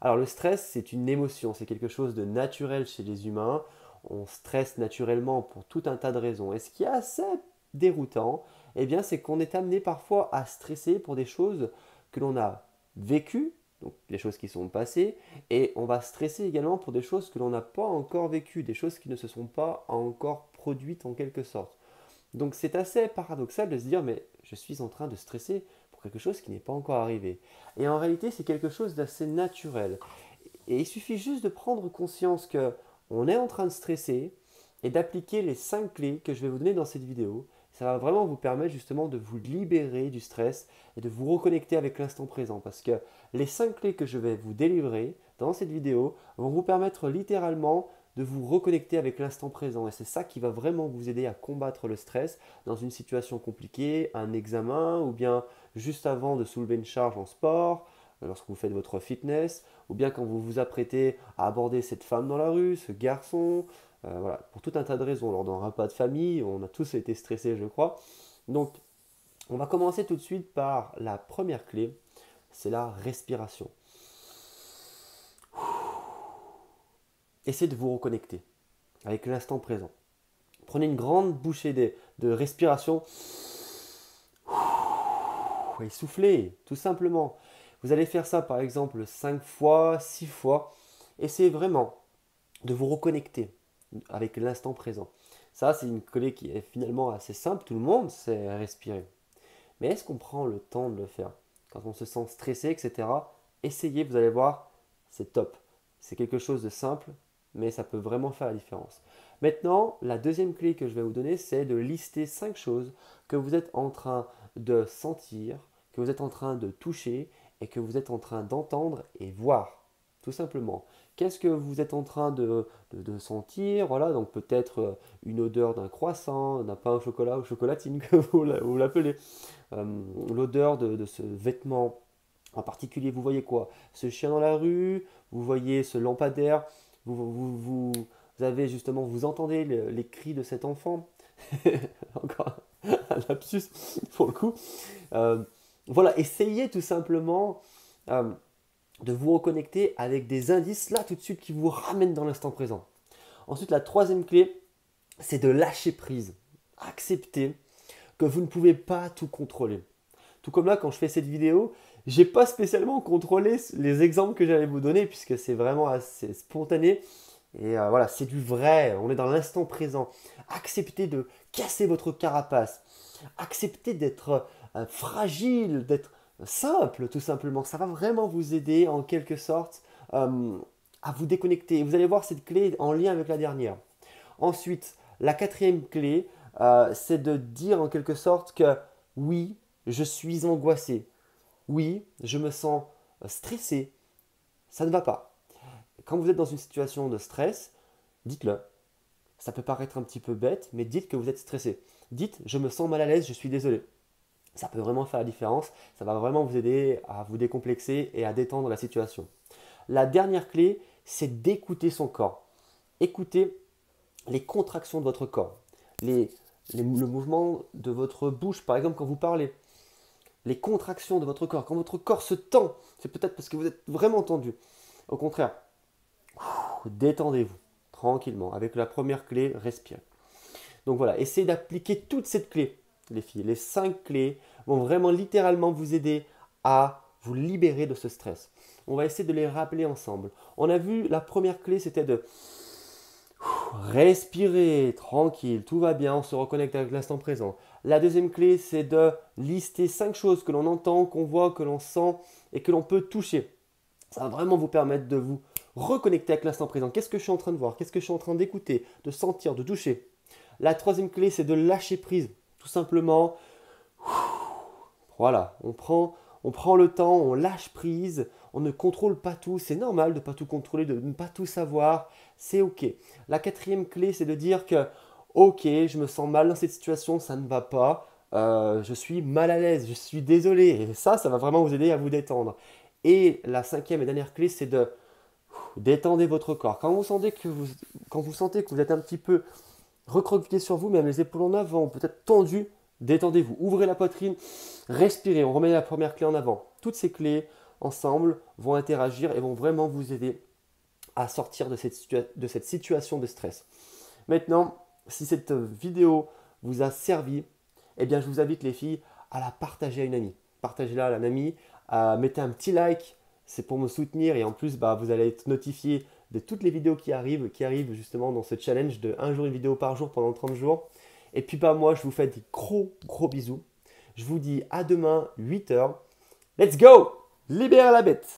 Alors le stress, c'est une émotion, c'est quelque chose de naturel chez les humains. On stresse naturellement pour tout un tas de raisons. Et ce qui est assez déroutant, eh bien, c'est qu'on est amené parfois à stresser pour des choses que l'on a vécues, donc des choses qui sont passées, et on va stresser également pour des choses que l'on n'a pas encore vécues, des choses qui ne se sont pas encore produites en quelque sorte. Donc c'est assez paradoxal de se dire, mais je suis en train de stresser pour quelque chose qui n'est pas encore arrivé. Et en réalité, c'est quelque chose d'assez naturel. Et il suffit juste de prendre conscience que on est en train de stresser et d'appliquer les 5 clés que je vais vous donner dans cette vidéo. Ça va vraiment vous permettre justement de vous libérer du stress et de vous reconnecter avec l'instant présent. Parce que les 5 clés que je vais vous délivrer dans cette vidéo vont vous permettre littéralement de vous reconnecter avec l'instant présent. Et c'est ça qui va vraiment vous aider à combattre le stress dans une situation compliquée, un examen, ou bien juste avant de soulever une charge en sport, lorsque vous faites votre fitness, ou bien quand vous vous apprêtez à aborder cette femme dans la rue, ce garçon, voilà, pour tout un tas de raisons. Lors d'un repas de famille, on a tous été stressés, je crois. Donc, on va commencer tout de suite par la première clé, c'est la respiration. Essayez de vous reconnecter avec l'instant présent. Prenez une grande bouchée de respiration et soufflez, tout simplement. Vous allez faire ça par exemple 5 fois, 6 fois. Essayez vraiment de vous reconnecter avec l'instant présent. Ça, c'est une clé qui est finalement assez simple. Tout le monde sait respirer. Mais est-ce qu'on prend le temps de le faire? Quand on se sent stressé, etc., essayez, vous allez voir, c'est top. C'est quelque chose de simple, mais ça peut vraiment faire la différence. Maintenant, la deuxième clé que je vais vous donner, c'est de lister 5 choses que vous êtes en train de sentir, que vous êtes en train de toucher et que vous êtes en train d'entendre et voir. Tout simplement. Qu'est-ce que vous êtes en train de sentir? Voilà, donc peut-être une odeur d'un croissant, d'un pain au chocolat ou chocolatine, que vous l'appelez. L'odeur de ce vêtement en particulier. Vous voyez quoi? Ce chien dans la rue, vous voyez ce lampadaire, vous avez justement, vous entendez les cris de cet enfant. Encore un lapsus pour le coup. Euh, voilà, essayez tout simplement de vous reconnecter avec des indices là tout de suite qui vous ramènent dans l'instant présent. Ensuite, la troisième clé, c'est de lâcher prise. Accepter que vous ne pouvez pas tout contrôler. Tout comme là, quand je fais cette vidéo, j'ai pas spécialement contrôlé les exemples que j'allais vous donner puisque c'est vraiment assez spontané. Et voilà, c'est du vrai, on est dans l'instant présent. Acceptez de casser votre carapace. Acceptez d'être fragile, d'être simple tout simplement. Ça va vraiment vous aider en quelque sorte à vous déconnecter. Et vous allez voir cette clé en lien avec la dernière. Ensuite, la quatrième clé, c'est de dire en quelque sorte que oui, je suis angoissé. Oui, je me sens stressé. Ça ne va pas. Quand vous êtes dans une situation de stress, dites-le. Ça peut paraître un petit peu bête, mais dites que vous êtes stressé. Dites, je me sens mal à l'aise, je suis désolé. Ça peut vraiment faire la différence. Ça va vraiment vous aider à vous décomplexer et à détendre la situation. La dernière clé, c'est d'écouter son corps. Écoutez les contractions de votre corps, le mouvement de votre bouche, par exemple, quand vous parlez, les contractions de votre corps, quand votre corps se tend, c'est peut-être parce que vous êtes vraiment tendu. Au contraire, détendez-vous tranquillement. Avec la première clé, respirez. Donc voilà, essayez d'appliquer toutes ces clés, les filles. Les 5 clés vont vraiment littéralement vous aider à vous libérer de ce stress. On va essayer de les rappeler ensemble. On a vu, la première clé, c'était de respirer, tranquille, tout va bien, on se reconnecte avec l'instant présent. La deuxième clé, c'est de lister 5 choses que l'on entend, qu'on voit, que l'on sent et que l'on peut toucher. Ça va vraiment vous permettre de vous reconnecter avec l'instant présent. Qu'est-ce que je suis en train de voir? Qu'est-ce que je suis en train d'écouter, de sentir, de toucher? La troisième clé, c'est de lâcher prise. Tout simplement, voilà, on prend le temps, on lâche prise, on ne contrôle pas tout. C'est normal de ne pas tout contrôler, de ne pas tout savoir. C'est OK. La quatrième clé, c'est de dire que, OK, je me sens mal dans cette situation, ça ne va pas. Je suis mal à l'aise, je suis désolé. Et ça va vraiment vous aider à vous détendre. Et la cinquième et dernière clé, c'est de détendre votre corps. Quand vous sentez que vous êtes un petit peu recroquevillé sur vous, même les épaules en avant, peut-être tendu, détendez-vous. Ouvrez la poitrine, respirez. On remet la première clé en avant. Toutes ces clés, ensemble vont interagir et vont vraiment vous aider à sortir de cette situation de stress. Maintenant, si cette vidéo vous a servi, eh bien, je vous invite les filles à la partager à une amie. Partagez-la à une amie, mettez un petit like, c'est pour me soutenir et en plus, vous allez être notifié de toutes les vidéos qui arrivent justement dans ce challenge de un jour une vidéo par jour pendant 30 jours. Et puis moi, je vous fais des gros bisous. Je vous dis à demain, 8h. Let's go! Libère la bête!